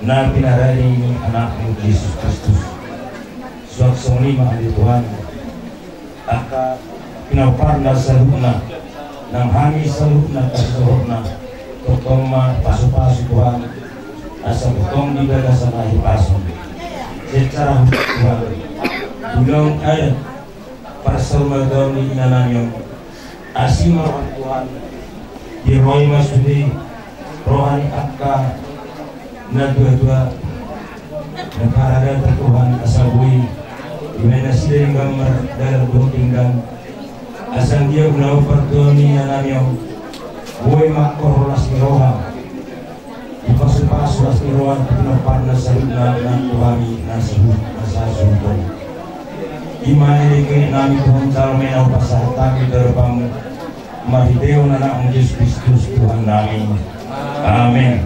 na pinarani ini anakmu Yesus Kristus. Suatu lima hari Tuhan, aka pinaparna saluna, nang hami saluna kasaluna, totoma pasu-pasu Tuhan, asa betong di dalam sana hipasun. Secara Tuhan, bulan ayat pasal madoni inananyong asimar Tuhan, di roy masudi rohani akka na dua-dua nagkaraga ta Tuhan asabui dimana sila yung gamar dalam buong tinggang asang dia unaw pardoni inananyong buhay makorolas ni roha ipasupas-sulas ni roha pinapar na salud na Tuhani nasa sumpong imani dikini namin Tuhan salme na upasahatan darabang mahideo na ang Diyos Kristus Tuhan namin. Amen.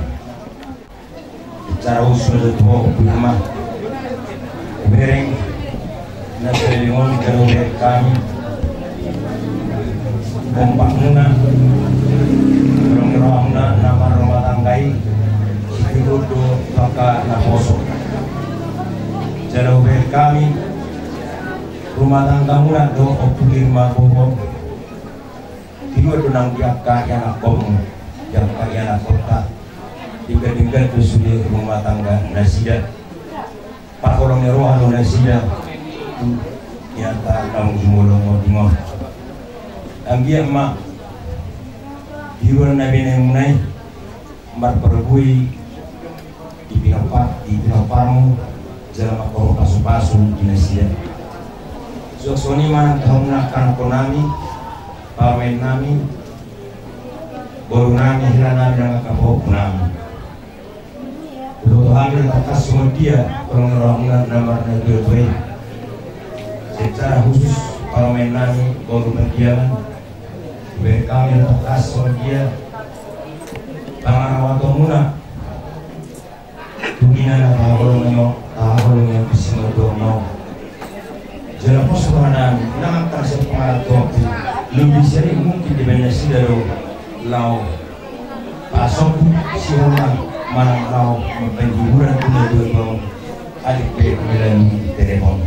Cara usul itu ulama bereng naselingon kalau kami kompanuna orang-orangna nama rumah tanggai itu maka naposo jauh kami rumah tangga muna do opulirma bohong tiga dunang diakka yang akom yang kaya kota tiga-tiga tu sudah rumah tangga nasida pak orang roh anu nasida nyata kamu jumulong ngodingon anggia mak hiruan nabi nengunai mar perbui di pinaparmu jalan makoro pasu-pasu di nasida suasoni mana tahun nakkan konami pamen nami baru nami hilang nami dengan kapok nami Tuhan atas semua dia orang-orang nomor negeri secara khusus pamen nami baru berjalan kami atas semua dia tangan waktu muna tuginan tahun yang bisa mendono jalan pos mana nama kasih pengaruh lebih sering mungkin dibanding dari lau pasok siapa mana lau penjualan punya dua tahun adik pelan telepon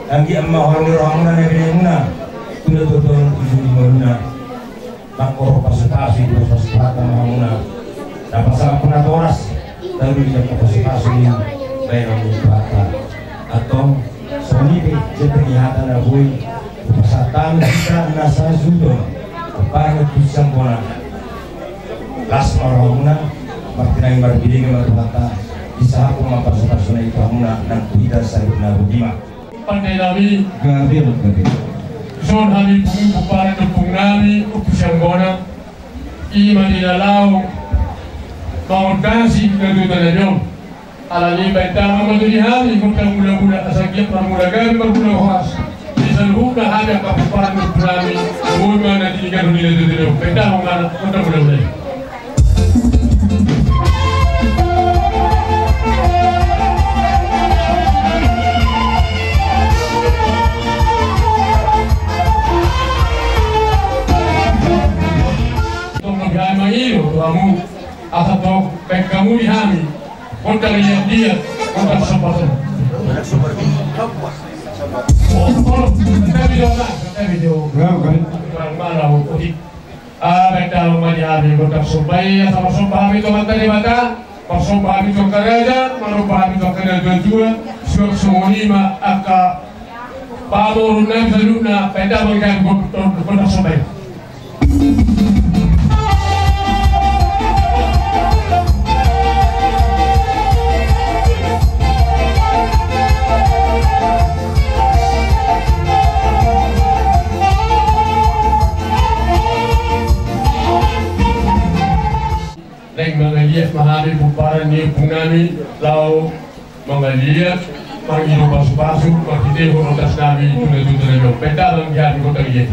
lagi amma orang-orang yang benar punya dua tahun tujuh lima makor pasutasi dua pasutasi mana dapat salah pernah toras tapi dia pasutasi yang bayar berapa atau soni terlihat ada boy pasatan kita nasa sudah banyak pisang bona las marahuna martina yang berbeda dengan berkata bisa aku mempasang itu hamuna dan tidak saya benar bima pandai nabi gabil son kami bupara dukung nami pisang bona iman di dalau mau dasi dengan tujuan alani baita amaduni hami kumpang mula-mula asagya pramulagan bermula khas disalhuna hada kapuparan berprami umma na diligan nila dito baita mana kontra mula-mula tong nagama iyo kamu atau baik kamu di hami kontra dia kontra sampah. Video kurang malah udik. Baik dalam menjadi kontra supaya sama sumpah itu materi mata, sumpah itu kerja, merubah itu kerja juga. Semua lima akak pamor nam saluna pada menjadi kontra supaya. Mengaliat mahami buparan ni pungami lau mengaliat mangiru pasu-pasu makite honotas nabi tunai-tunai lo peta bangkian kota giat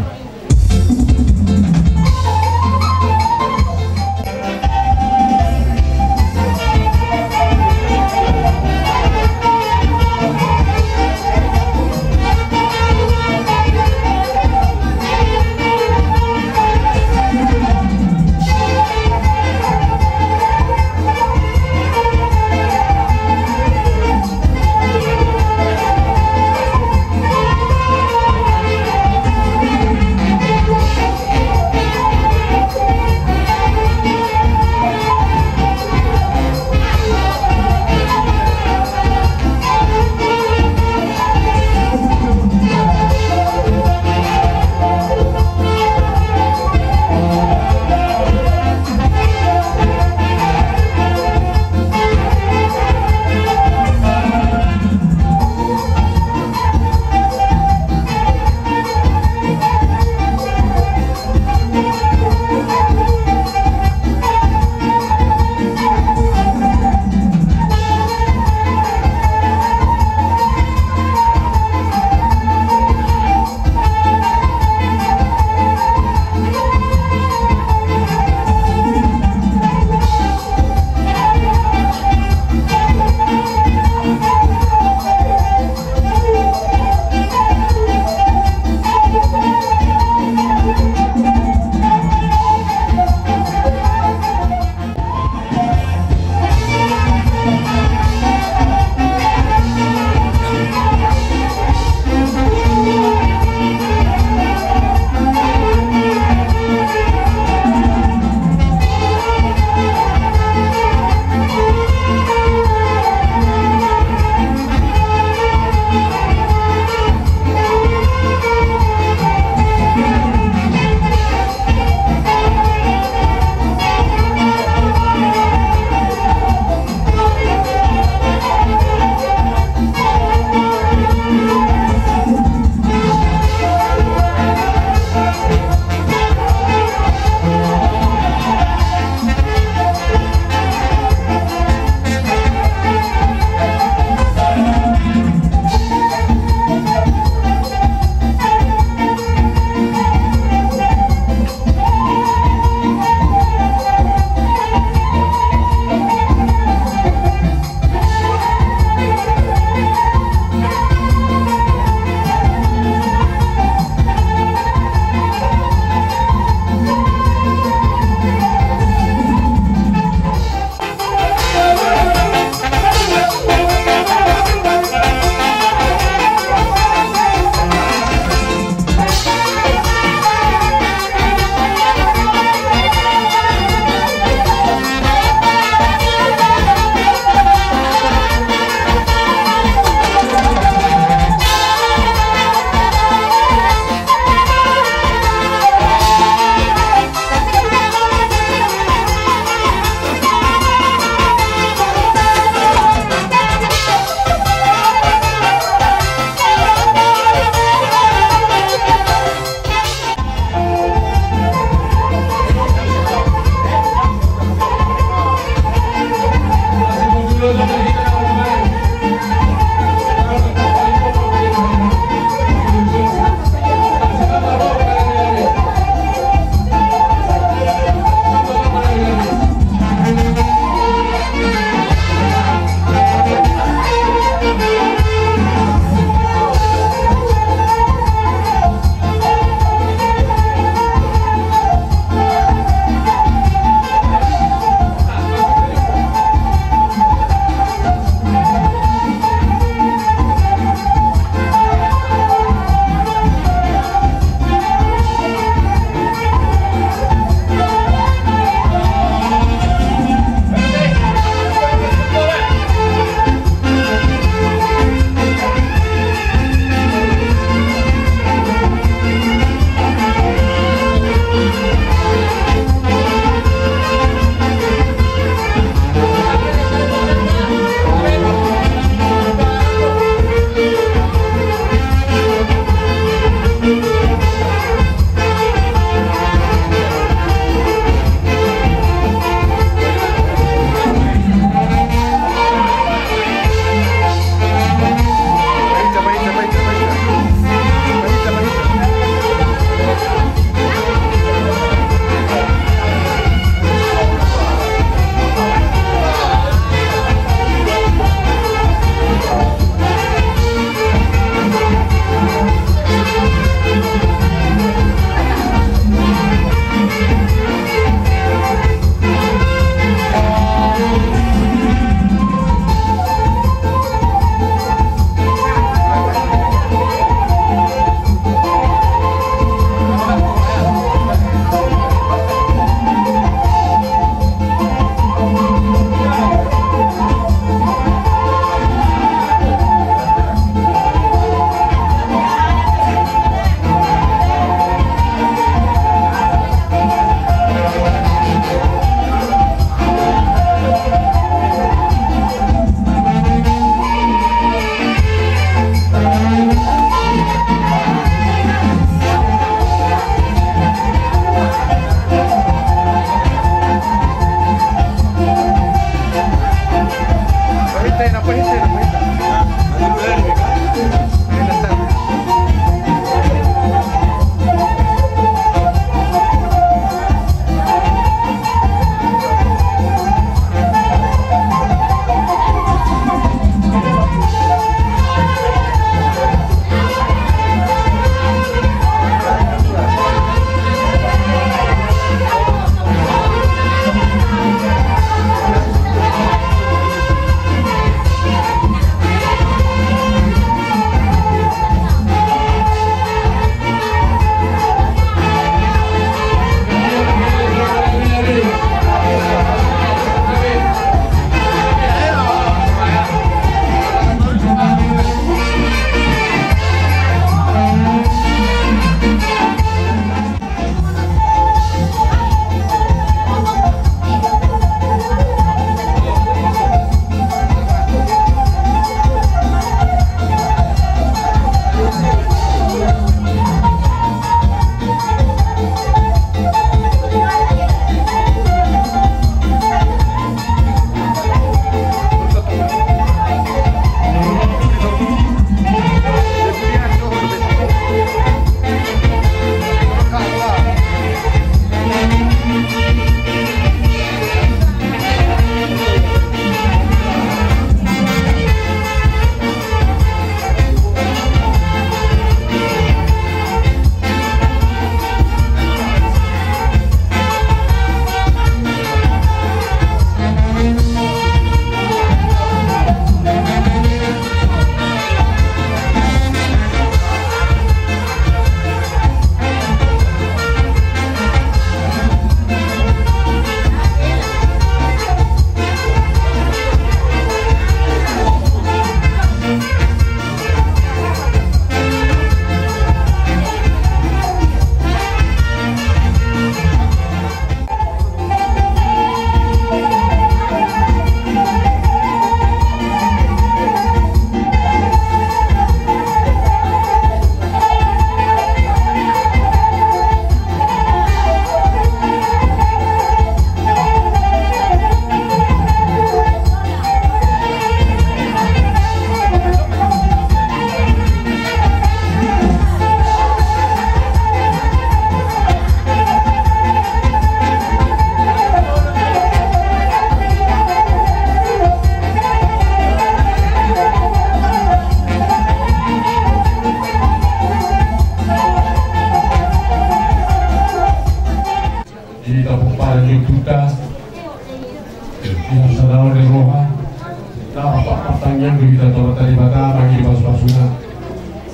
yang kita tahu tadi bata bagi pas-pasuna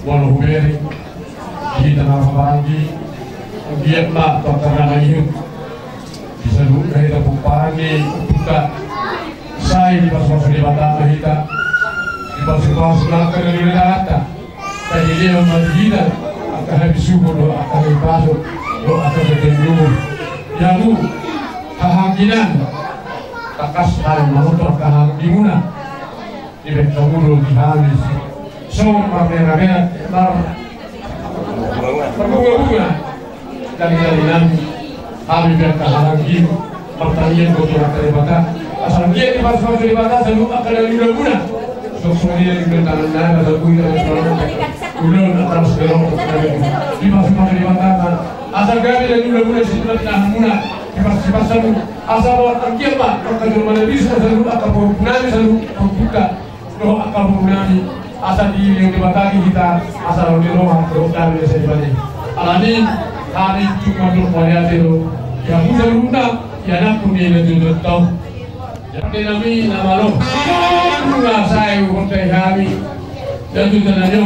walau huberi kita nama bagi giat mak terkena hidup bisa dulu kita pupani kita saya di pas-pasuna di bata kita di pas-pasuna kena dulu data jadi dia membantu kita akan habis subuh doa akan dipasuk doa akan bertemu yang lu kehanginan takas hal manutor kahang dimuna di bekawulo di habis so marmera berbunga-bunga dari jalinan habis kahang dim pertanian kotor dari bata asal dia di pas di bata selalu akan dari guna so semuanya di bentaran dan ada kuih dari ulun atau sekarang di pas di bata asal kami dari guna situ kahang guna pas selalu asal orang kiamat kalau mana bisa selalu akan berpunami selalu membuka doa akan berpunami asal di yang dibatasi kita asal di rumah berutang biasa dibalik alani hari cuma berupaya itu yang muda muda yang aku ni lebih tahu jadi kami nama lo nggak saya untuk kami dan juga nanyo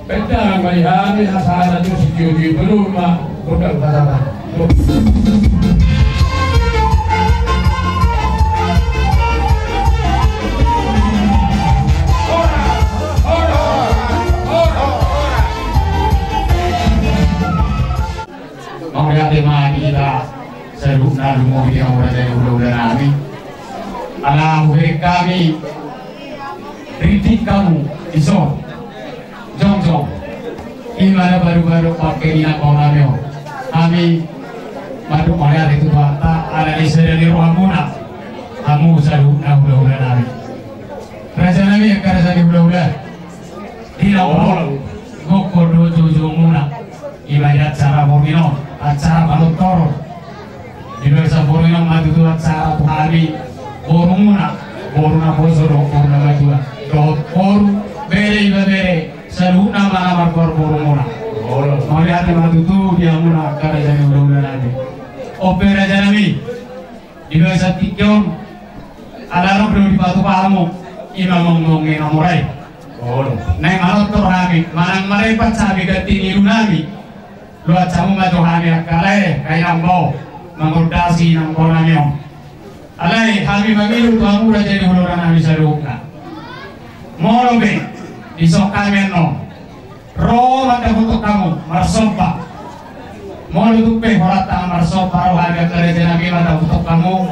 pentang kali kami asal nanti sedikit belum mah berutang kata tema kita seru nalu mau dia orang dari udah kami alam kami kritik kamu iso jong imana baru pakai ina kami baru melihat itu bata ada di dari ruang muna kamu seru nalu udah kami raja nabi yang kerasa di udah tidak orang gokor dojo muna ibadat cara borino acara balon toro di desa borino maju tu acara hari boruna bosoro boruna maju boru bere seru nama boruna melihat maju tu dia muna karena jadi udah lagi opera janami di desa tikion ada orang belum dipatu pahamu imam ngomongin amurai naik malot torhami manang marepat sabi ganti nami lu acamu majuhani akale kaya ambau mengurdasi nang konamyo alai hami mamilu tuamu udah jadi huluran kami sarukna moro be isok kami no ro mata untuk kamu marsopa moro tupe horata marsopa rohani akale jenami mata untuk kamu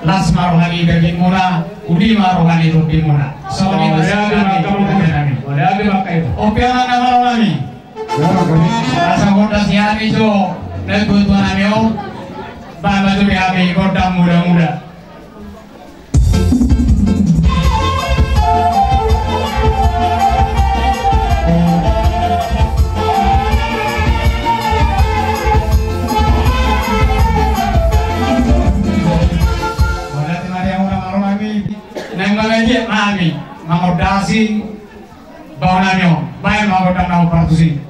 las marohani gagin muna udi marohani rutin muna so ni masih kami opiana nama rohani asa kota siari jo nego tuan amio baba tu biami kota muda boleh timari yang orang orang kami neng mengaji kami mengodasi bau namio baik mengodang nau partusi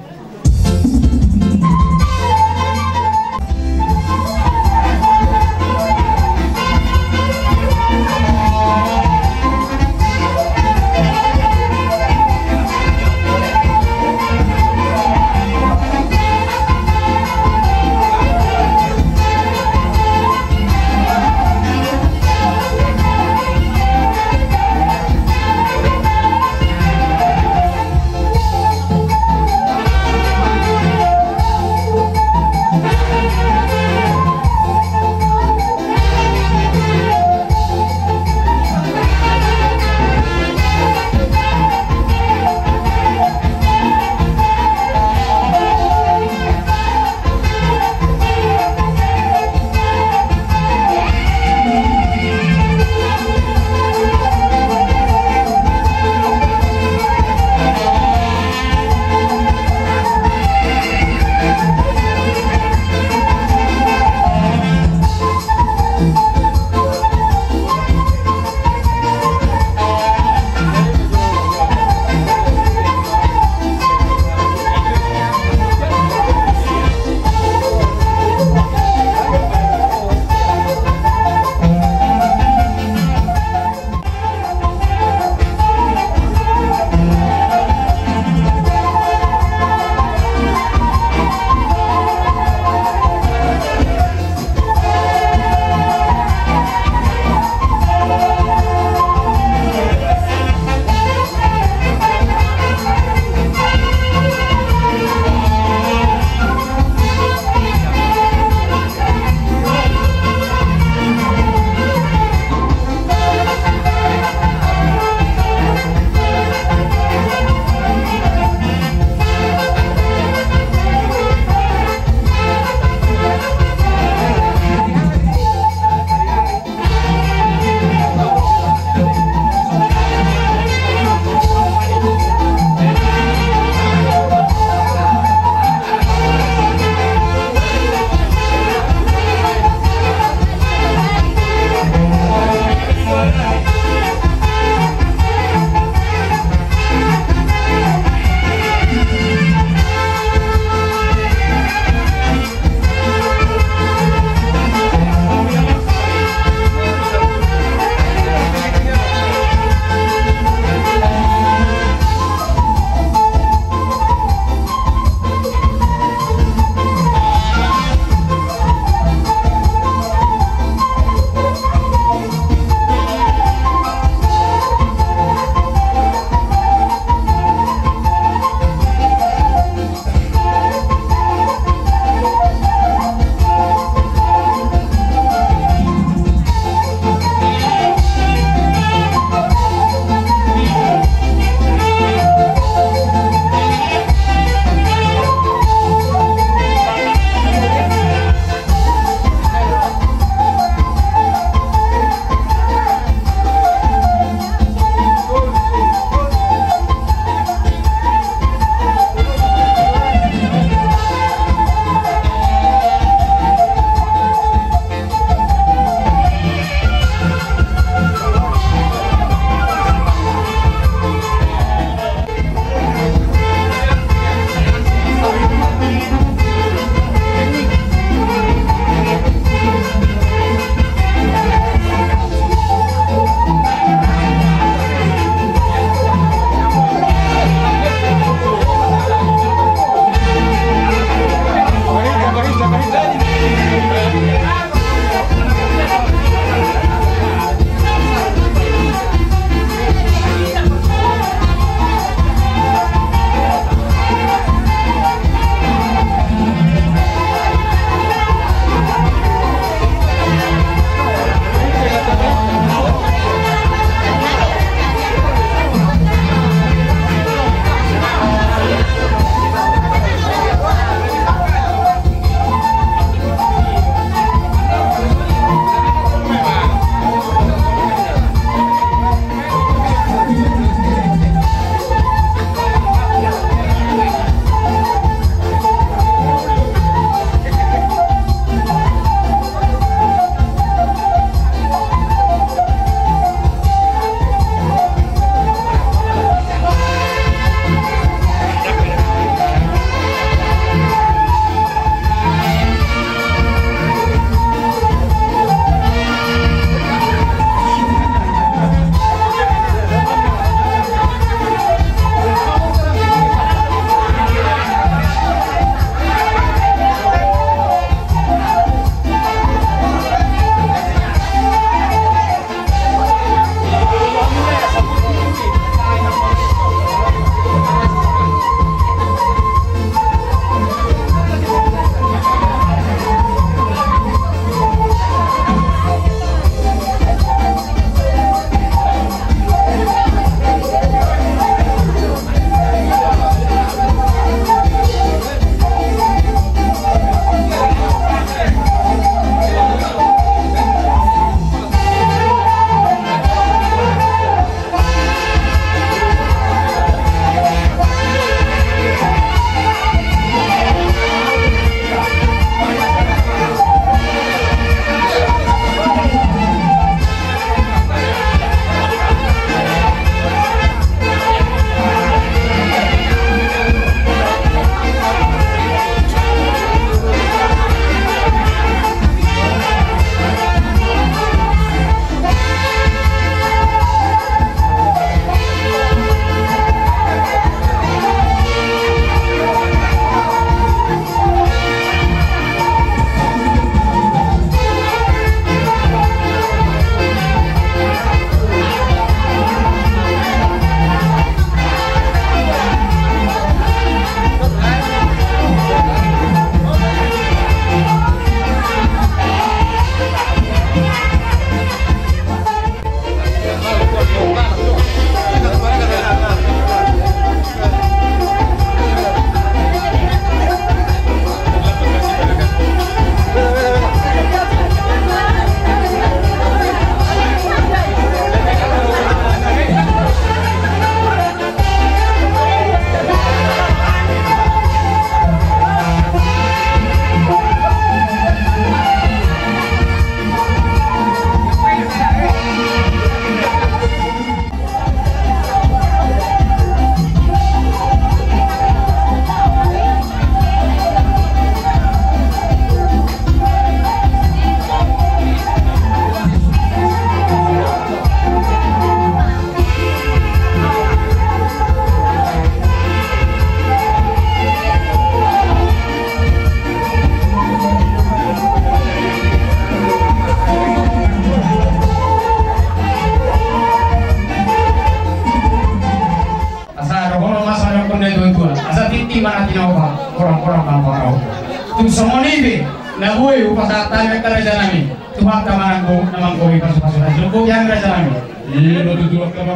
ibe na buhay upasatan ng karaja namin. Tumak naman ang buhay pasok-pasok. Lugog yan karaja namin. Iya, natutuwa ka ba?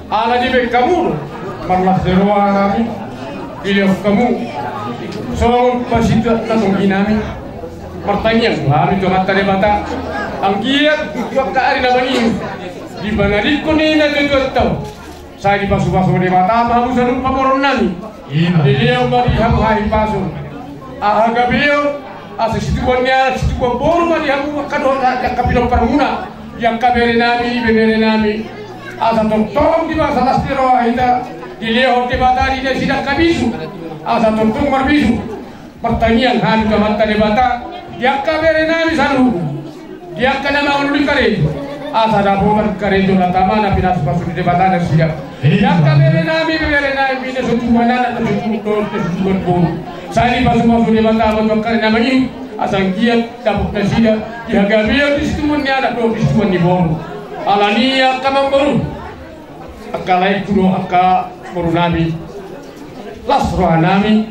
Ala di be kamu, marlas deroa namin. Pilih kamu. So, pasito tatong inami. Pertanyaan, hari itu mata debata. Ang giat, ka ari na bani. Di banali ko ni na tutuwa. Saya di pasu-pasu debata, mahu salu pamoron nami. Jadi yang bari hamu hai pasu. Aga beliau asa situannya situan boru mari hamu kadon kapilo permuna. Yang kabere nami asa tong di masa lastiro ahita dileo debata di sidak kabisu asa tong marbisu pertanyaan han ke mata debata yang kabere nami salu yang kana mau di kare asa dapo kare itu natama na pinas pasu di debata na sidak yang kabere nami ini sutuana na sutuan boru saya di pasu debata mau kare namanya asang giat dapat nasidah dihagabiya di situ ada do di situ ni boru alania kamang boru akalai kuno akka boru nami lasroha nami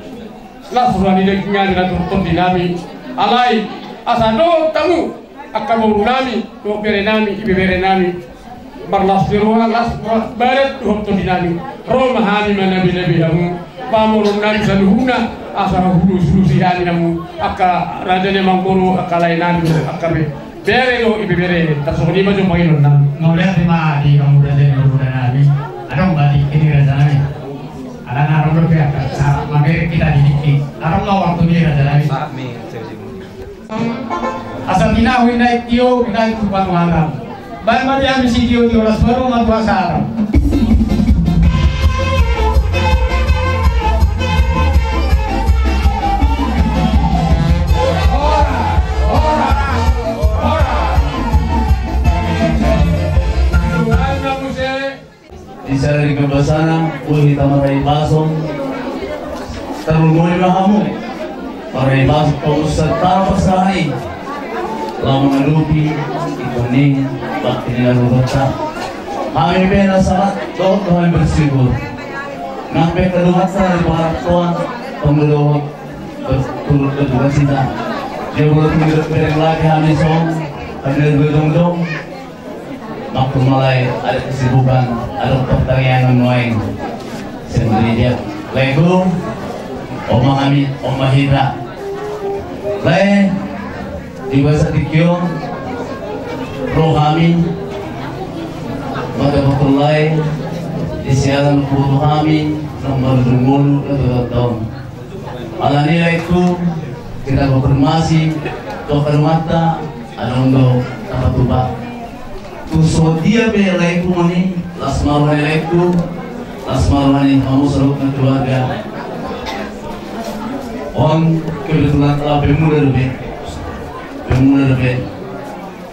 deknya dengan turun dinami alai asado tamu akka boru nami do bere nami ibe bere nami barlasroha lasroha barat do dinami roma hani manabi nabi hamu pamurun nami saluhuna asal hulu sulusi hani namu akka rajane manggoro akka lainami akka bere do ibe bere tasoni maju mailon nam Ngoleh terima di kamu rajane urudan nabi adong bati ini rajane nabi ada narong berpihak makanya kita dididik adong nggak waktu ini rajane nabi asal tina winai tio winai kupang wangam ban mari ambil si tio las baru matu asal Isa dari kebasana, kita marai pasong, terumuri bahamu, marai pasong peserta pasai, lama menubi, ikuning, bakti nilai kami bina salat, Tuhan bersyukur, nampak kedua dari para tuan, pembeluh, berturut kedua cinta, dia boleh mengirim lagi kami song, kami berdong-dong. Waktu mulai ada kesibukan, ada pertanyaan lain sendiri dia. Lego, Oma Hamid, Oma Hidra, lain di bahasa Tikyo, Roh Hamid, maka betul lain di siaran Roh Hamid nomor 20 tahun. Ala nilai itu kita konfirmasi, dokter mata, ada untuk apa tuh so dia belai ku mani lasmaruhani laiku lasmaruhani kamu serut keluarga on kebetulan telah bermula lebih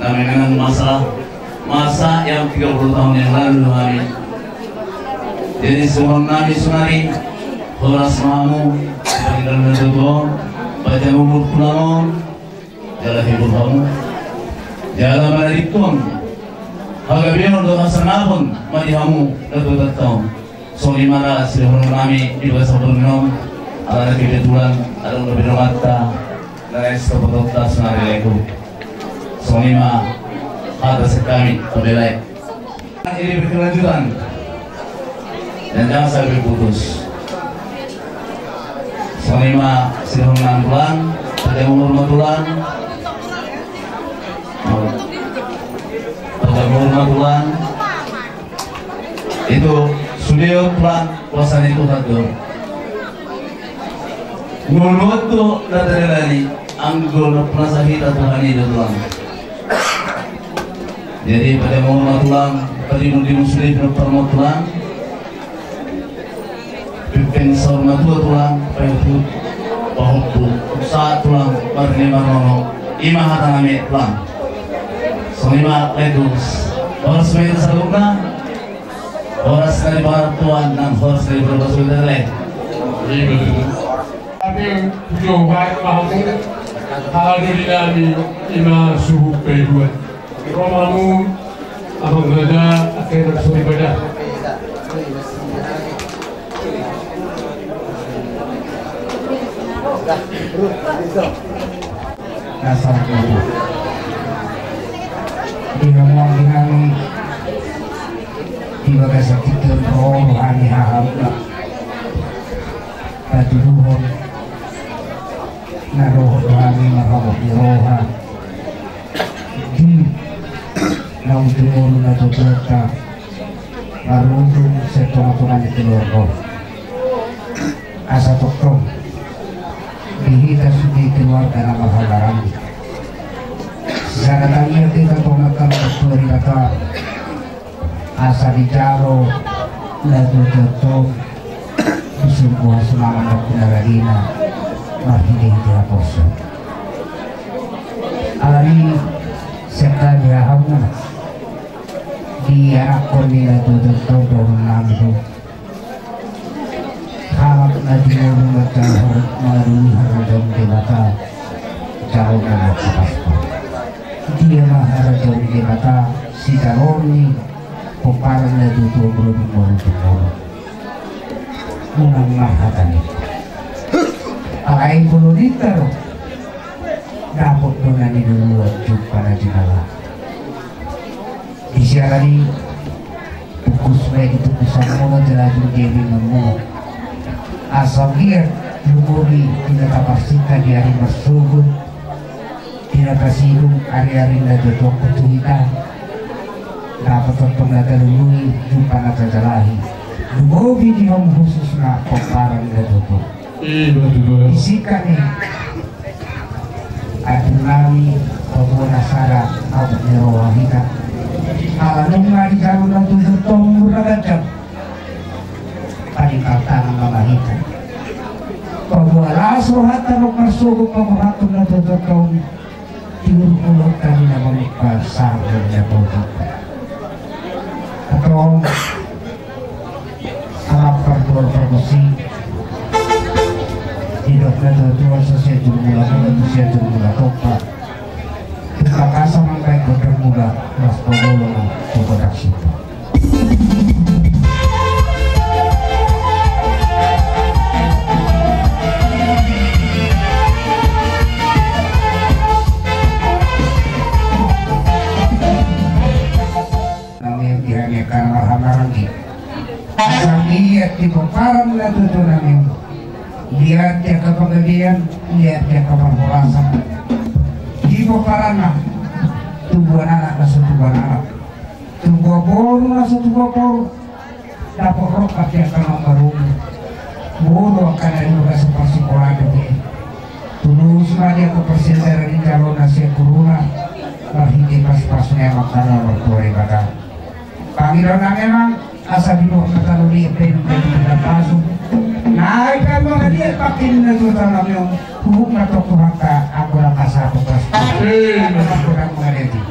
dengan masa yang 30 tahun yang lalu kami jadi semua nabi sunari horas mamu tinggal menentukan baca umur pulang jalan hibur kamu jalan menerikun Hagabiyon do hasanahon madihamu datang soli mara silahun kami di bahasa Borneo ala kebetulan ada lebih mata dari sepotong senari leku soli ma ada sekami terbelai ini berkelanjutan dan jangan sampai putus soli ma silahun bulan ada umur 5 bulan Bulan itu sudah pelan puasanya itu satu mulut tuh dari lagi anggul penasahita Tuhan itu tulang jadi pada mau tulang tadi di muslim pertama tulang pimpin sauna tulang pada itu bahwa saat tulang berlima nono imah hatangame tulang Selima ledus, horas main saluna, horas dari para tuan dan horas dari berbahasa lain. Kami jauhan mahu alhamdulillah ima suhu kedua. Romamu abang berada akan bersuri pada. dasar dulu di ngomong dengan di bagai sekitar rohani hamda batu duhon na rohani mahabok di roha di naudun na tutota maruntung setong-tongan di keluarga asa toktong dihita sudah keluarga nama halaran sadatanya kita pemakan bersuari kata asa dicaro lalu jatuh disungguh semangat dan penaradina mahidin tidak kosong alami serta diahamu dia akoni lalu jatuh daun namdu harap nadi mulu macam maru harajam dewata jauh nama kapasku dia mah harajam dewata si karoni peparan nadi tu berubah baru munang mahatan akai 10 liter dapat donani dulu jumpa na jinala isiarani pukus baik itu kusamuna jelajah dewi nemu asal dia lumuri tidak kapasitas di hari bersubuh tidak kasih hari-hari na jatuh ketuhitan dapat terpengaruh lumuri jumpa na jalahi lumuri di home khusus na peparan na jatuh isikan nih adunami bahwa nasara abad nirowahika alam nga di jalur na jatuh muragajab panikatan ang mamahita pagwala suhat na magmarsugo pagwahatong na tututong tinurulog kami na magpasagod na tutok atong harap pagdual pagkusi hidok na tutuwa sa siya mula mula to siya mula topa kakasang ang baik mula mas pagulong ang tukodaksito karena hamarangi asal lihat di peparan na tuto namin lihat dia kepegadian lihat dia keperpulasan di peparan na tubuhan anak na tubuhan anak tubuh boru na tubuh boru dapat rokat dia kalau baru boru akan ada juga seperti kolado tulus na dia kepersenderan di jalur nasi kuruna bahidi pas-pasnya makanan berkuari badan Panginoon na memang asa binuha kataluli pen paso naik kan mga dia pakin na tuta na yung hubog na to kuhaka ako lang kasako pas ako lang mga ready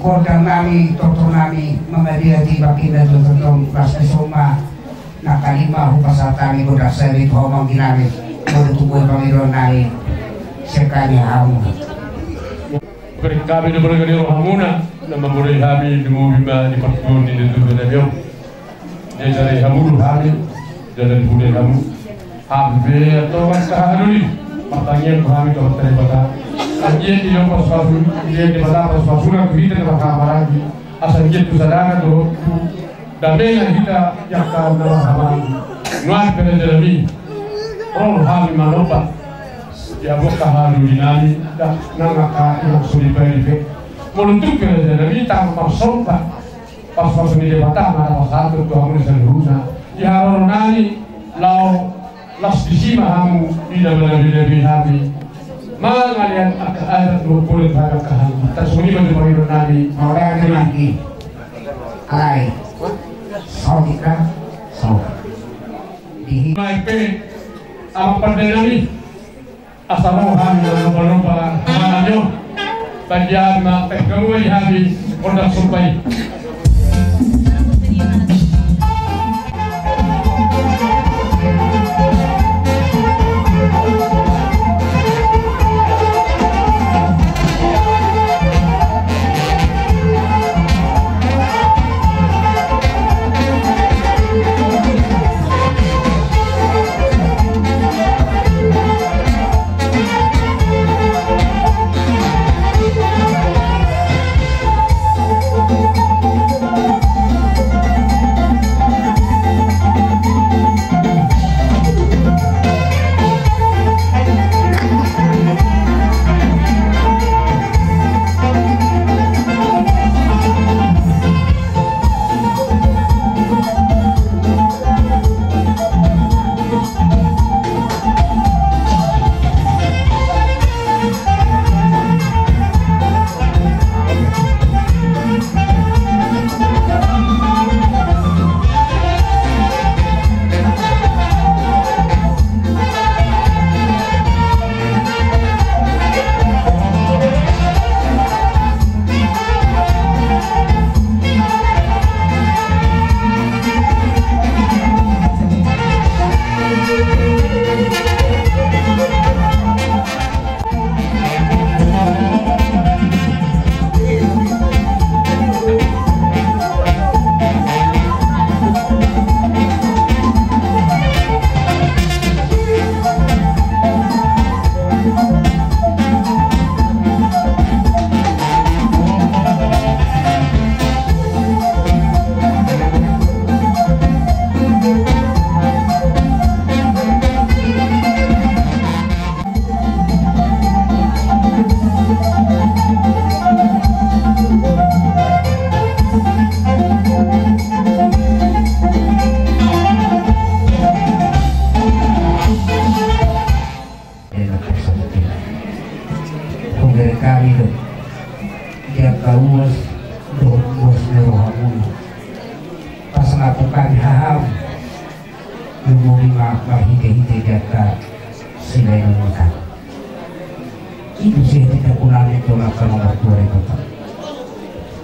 kodang nami, toto nami, mamadia di bakina do totong kelas kesoma, nakalima hupasatami kodak seri pohong ginami, modutuboy pangiro nami, sekali hamu. Kami di bergani rohamuna, nama murai kami di mubima di pertun di tujuh nabiyo. Jadi hamulu kami, jadi budaya kamu. Habbe atau kahaluli, pertanyaan kami ke terima. Anjir di dalam persuasu, dia di dalam persuasu nak kita dalam kamar lagi. Asal kita sadar tu, damai kita yang kau dalam kamar. Nuat kena jerami, orang kami manopa. Ya buka halu dinami, dah nangaka yang sulit berikan. Menunjuk kena jerami tanpa sopa. Pas ni dia batang ada satu tu kamu seluruhnya. Ya orang nani lau las disima kamu tidak lebih happy. Mana kalian ada berkulit pada kamu. Tersembunyi bagi orang nani. Orang lagi, ay, saudika, saud. Di Naik apa perdenami? Asal orang yang berubah mana bagian mak kamu ini habis orang sampai.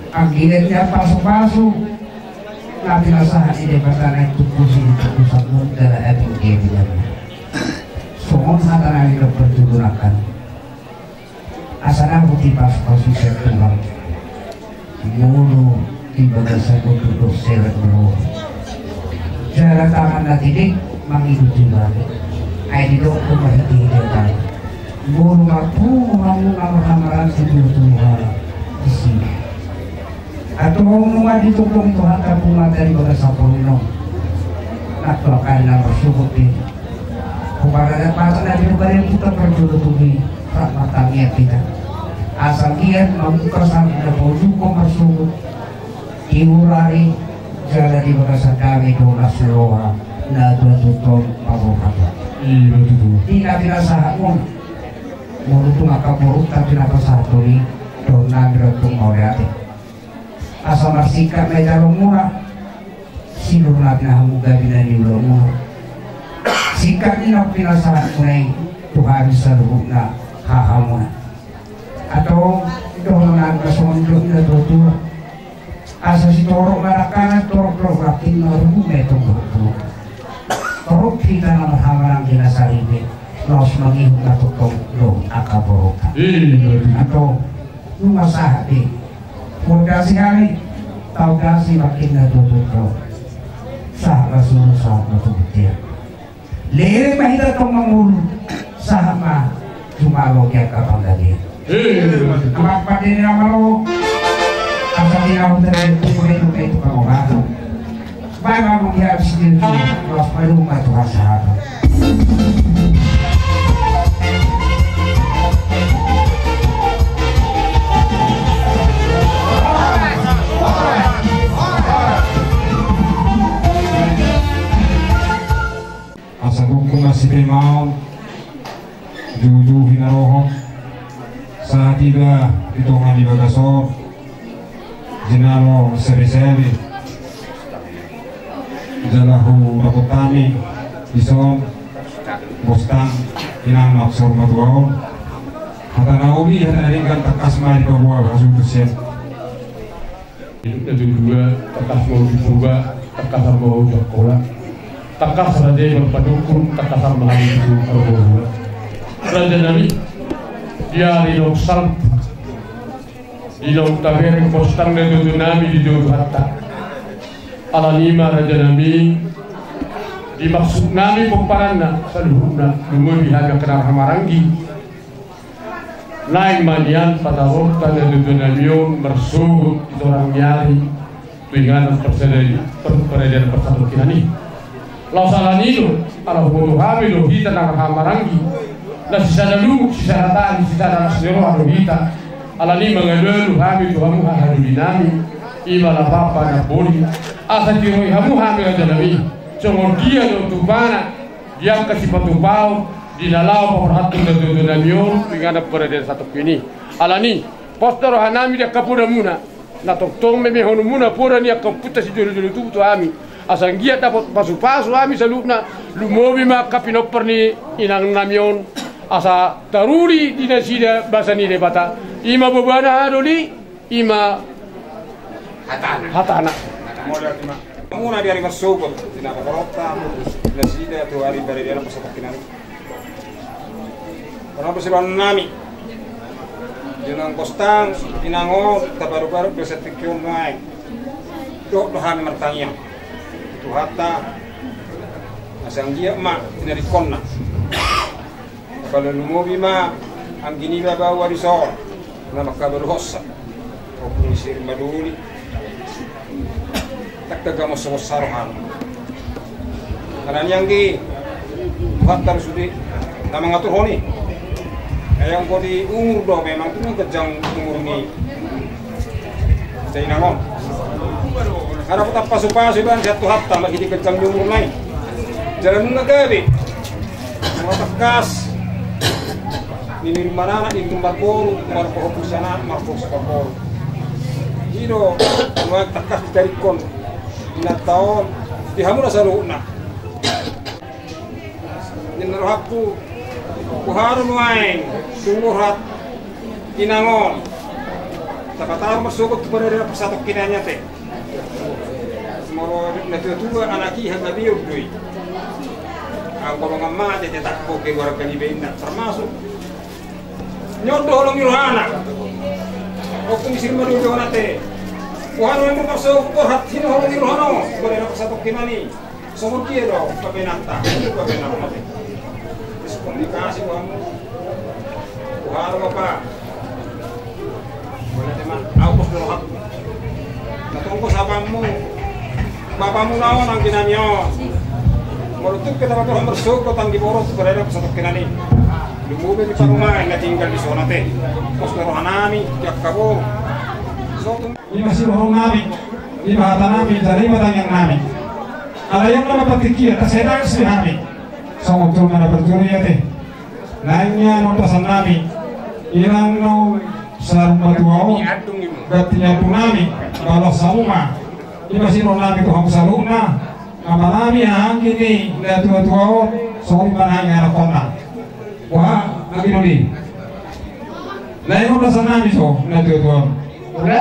Akhirnya pasu-pasu nabi nasahan ini pasana itu kusi sabun dalam api dia semua satana itu berturunkan asana putih pasu-pasu sertulang mulu di bagasa kutu seret mulu jalan tangan nanti menghidup juga air itu kembali dia tahu mulu aku mau ngamaran sebelum Tuhan di sini atau mau mengadu tukung Tuhan kabungan dari bagasa puluh atau akan nama syukur di kepada pasal dari berbagai kita berjodoh tubi tak matangnya kita asal dia membuka sampai berjuang bersyukur iurari jalan di bagasa kami doa seloa nado tutup pabu-pabu tidak dirasa pun mulut tu maka buruk tapi apa satu ni dona berotung mau hati asal sikap meja murah sinur natna muga binani ulo sikap ni nak pinasahan mulai Tuhan seluruhna hahamuna atau dona kesomonjo ina tutur asa si torok narakanan torok rakin normu metong torok kita nama hamaran gina sarine los mangihuk natutong lo akaborok atau rumah sahati pondasi hari tau dasi makin natutong sah rasul sah natutong lere mahita tong mangul sah ma jumalo kaya kapang dali amak patin nama lo asal dia dari kumpul itu kamu supaya kamu dia sendiri kalau supaya rumah itu rasa asal hukum masih primau jujur hinaroho saat tiba hitungan di bagasor jinalo seri-seri jalahu rakutami ison bostang inang maksor maduaon hata naobi hata naringkan takas mari kabuah basutusen itu dua takas mau dicoba takas mau sekolah takas raja berpadukun takas mau itu kabuah raja nami dia rilok salp ilong tabere postang na nami di dodo hatta ala lima raja nami dimaksud nami pemparanna saluhuna lumui bihaga kenar hamarangi naik manian pada waktu na dodo namion mersugut itu orang nyari dengan peredaran persatu kinani lau salah nido ala bodoh hamido hita nar hamarangi na sisa dalu sisa hatani sisa dalas nero haro hita ala ni mengalu hami tu hamu hadu dinami ima la papa na boli asa tiro hamu hami ga dalami congor dia do tubana dia kasi patubao dinalao paperhatu na do namion ngana pereden satu kini ala ni poster hanami dia kapura muna na toktong me hono muna pura ni akaputa si dulu tu tu hami asang gia dapat pasu-pasu hami salutna lumobi ma kapinoper ni inang namion asa taruri dinasida basani debata ima bobana adoli ima hatana muna di hari masuk tina pakorota dinasida tu hari dari dia pas takinan karena bersiran nami jenang kostang inango tabaru-baru bisa tikiun naik dok dohan mertanya itu hatta asang dia emak dari konna kalau lumobi ma ang ginila bawa di sol na makabaruhosa o punisir maduli takdaga mo sa saruhan kanan yang di buhatar sudi na mga turhoni ayang ko di umur do memang tu kejang umur ni sa inangon karena kita pasu-pasu ban satu hatta mahidi kejang umur lain jalan mga gabi mga takas ini mana di tempat boru marpo hopusana marpo sekolah hido mau takas dari kon ina tahun di hamura saluna ini rohaku kuharu main sungguhat inangon tapatar masuk kepada persatu kinanya teh semua tua anak iha ngabiu dui ang golongan mati tak poke warga di benda termasuk nyodo holong yuhana okung isir madu jona te kuhanu yang bermasuk korhat sini holong yuhana boleh nak satu kinani somot dia do kabenata itu kabenata mate komunikasi kamu kuhanu apa boleh teman aku sudah hak natunggu bapamu naon ang kinanyo merutuk kita bakal bersuk kotang di boros boleh nak satu kinani lumube di parumah na tinggal di zona teh pos rohanami jak kabo ini masih bohong nami ini bahasa nami dari batang yang nami ada yang nama patikia tersedang sih nami sama tuh mana berjuri ya teh lainnya notasan nami ilang no sarung batuau gatinya tuh nami kalau saluma ini masih no nami tuh hamu saluna nama nami yang gini lihat tua-tua soal mana yang kona wah, lagi nuli. Lain orang sana miso, nanti tuan.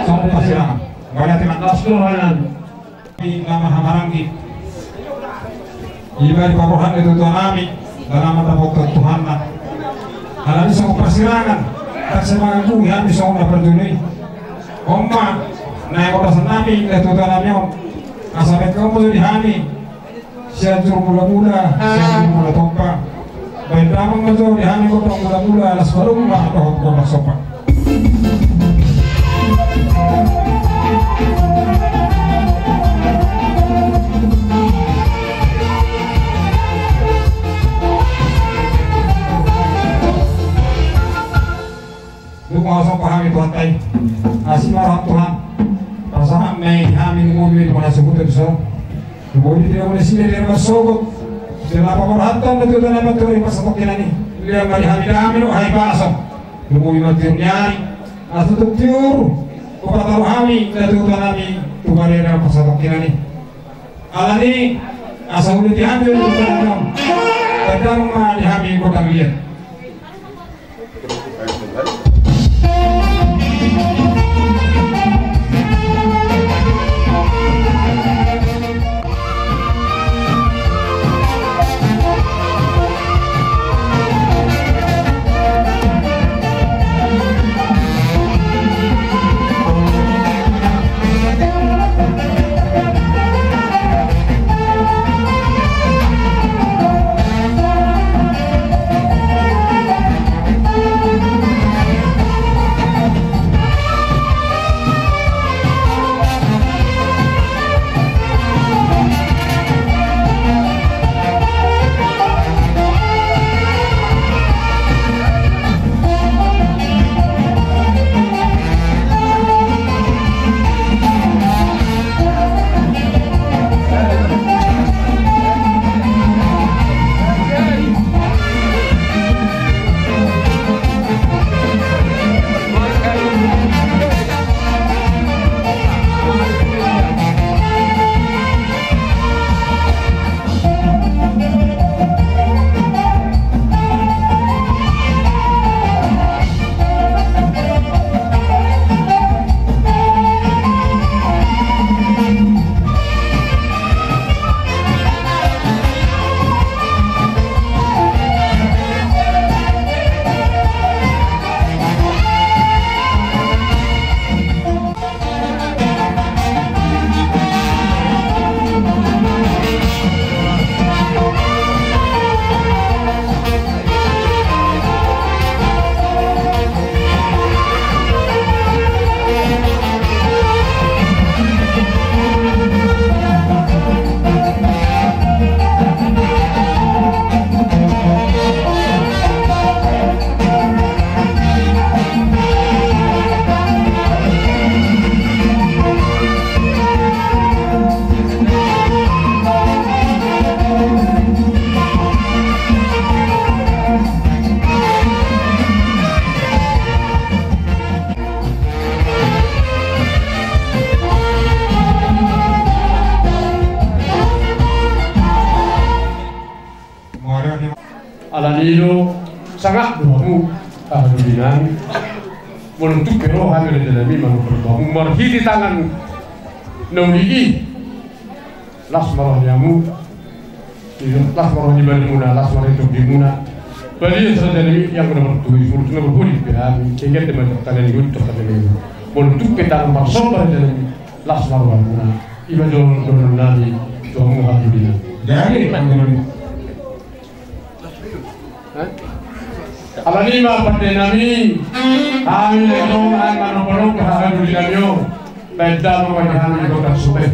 Sama pasirang. Banyak timak nasluhanan di nama Hamaranggi. Iba di papohan itu Tuhan kami dalam mata pokok Tuhan lah. Kalau bisa persirangan, tak semangat Tuhan bisa udah berduni. Oma, naik kota senami itu Tuhan kami om. Asamit kamu di kami. Siapa suruh mula-mula, siapa mula tompa. Baik damang betul di kami kota mula-mula, alas baru lah atau kota sopan. Kung pahami Tuhan tayo, asin marah Tuhan, pasahan may haming umuwi mo na sagutin sa umuwi din mo na sila din masugod sila paparahatan na tuto na matuloy pasatokin na ni liang mali haming namin o hay pasok umuwi matiyo niyari at tututiyuro kupataro haming na tuto namin tumari na pasatokin na ni alani asa ulit haming tuto na namin tagdang mga haming ko tagliyan. Alanilo sangat doamu ahlulinan menentuk pero hamil dalam iman berdoa merhiti tangan nomigi las marahyamu las marahnya balimuna las marah itu dimuna bali sedari yang benar tuh furtuna berbudi behami sehingga teman tangan itu terkadang menentuk petang bersobar dalam las marahmuna iman don nani doamu ahlulinan dari panggil Alanima pada nami, kami lekong ang manopolong kahagadulinan nyo, beda mengwajahkan di kota Subeh.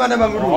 Mana Bang Guru?